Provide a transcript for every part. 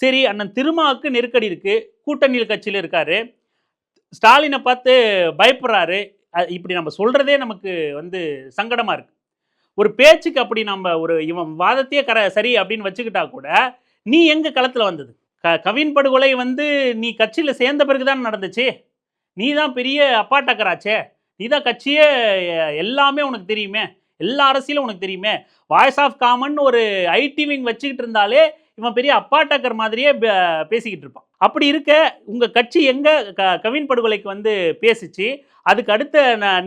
சரி அண்ணன் திருமாவுக்கு நெருக்கடி இருக்கு, கூட்டணியில் கட்சியில் இருக்காரு, ஸ்டாலினை பார்த்து பயப்படுறாரு. இப்படி நம்ம சொல்றதே நமக்கு வந்து சங்கடமா இருக்கு. ஒரு பேச்சுக்கு அப்படி நம்ம ஒரு இவன் வாதத்தையே சரி அப்படின்னு வச்சுக்கிட்டா கூட, நீ எங்க களத்துல வந்தது? கவின் படுகொலை வந்து நீ கட்சியில சேர்ந்த பிறகு தான் நடந்துச்சு. நீ தான் பெரிய அப்பாட்டக்கராச்சே. நீ தான் கட்சியே எல்லாமே உனக்கு தெரியுமே. எல்லா அரசியலும் உனக்கு தெரியுமே. வாய்ஸ் ஆஃப் காமன் ஒரு ஐடி விங் வச்சுக்கிட்டு இருந்தாலே, இவன் பெரிய அப்பாட்டக்கர் மாதிரியே பேசிக்கிட்டு இருப்பான். அப்படி இருக்க, உங்க கட்சி எங்க கவின் படுகொலைக்கு வந்து பேசிச்சு. அதுக்கு அடுத்த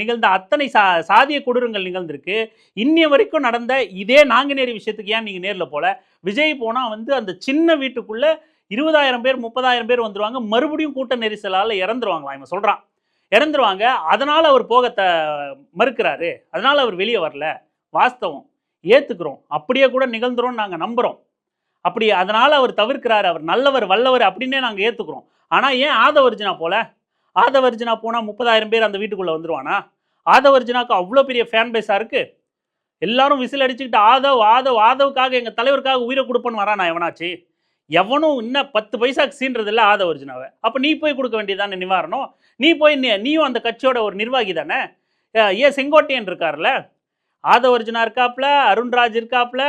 நிகழ்ந்த அத்தனை சாதிய கொடூரங்கள் நிகழ்ந்திருக்கு. இன்னிய வரைக்கும் நடந்த இதே நாங்குநேரி விஷயத்துக்கு ஏன் நீங்க நேர்ல போல? விஜய் போனா வந்து அந்த சின்ன வீட்டுக்குள்ள 20,000 பேர் 30,000 பேர் வந்துருவாங்க. மறுபடியும் கூட்ட நெரிசலால இறந்துருவாங்களாம் இவன் சொல்றான். இறந்துருவாங்க. அதனால அவர் போக மறுக்கிறாரு. அதனால அவர் வெளிய வரல. வாஸ்தவம். ஏத்துக்கிறோம். அப்படியே கூட நிகழ்ந்துரும்னு நாங்க நம்புறோம். அப்படி அதனால அவர் தவிர்க்கிறாரு. அவர் நல்லவர், வல்லவர் அப்படின்னே நாங்க ஏத்துக்கிறோம். ஆனா ஏன் ஆதவர்ஜுனா போல? ஆதவர்ஜுனா போனா 30,000 பேர் அந்த வீட்டுக்குள்ள வந்துருவானா? ஆதவர்ஜுனாக்கு அவ்வளோ பெரிய ஃபேன் பேஸா இருக்கு. எல்லாரும் விசில் அடிச்சுக்கிட்டு ஆதவ், ஆதவ், ஆதவுக்காக எங்க தலைவருக்காக உயிரை கொடுப்பேன்னு வரானா எவனாச்சு? எவனும் இன்னும் 10 பைசாக்கு சீன்றது இல்லை ஆதவர்ஜுனாவை. அப்போ நீ போய் கொடுக்க வேண்டியதானே நிவாரணம்? நீ போய் நீயும் அந்த கட்சியோட ஒரு நிர்வாகி தானே? ஏன் செங்கோட்டையன் இருக்கார்ல, ஆதவர்ஜுனா இருக்காப்ல, அருண்ராஜ் இருக்காப்ல,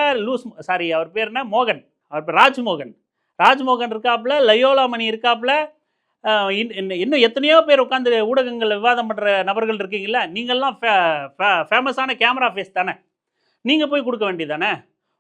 சாரி அவர் பேர் என்ன, மோகன், அவர் பேர் ராஜ்மோகன், ராஜ்மோகன் இருக்காப்ல, லயோலா மணி இருக்காப்ல, இன்னும் எத்தனையோ பேர் உட்காந்து ஊடகங்கள் விவாதம் பண்ணுற நபர்கள் இருக்கீங்களா? நீங்கள்லாம் ஃபேமஸான கேமரா ஃபேஸ் தானே? நீங்கள் போய் கொடுக்க வேண்டியதானே?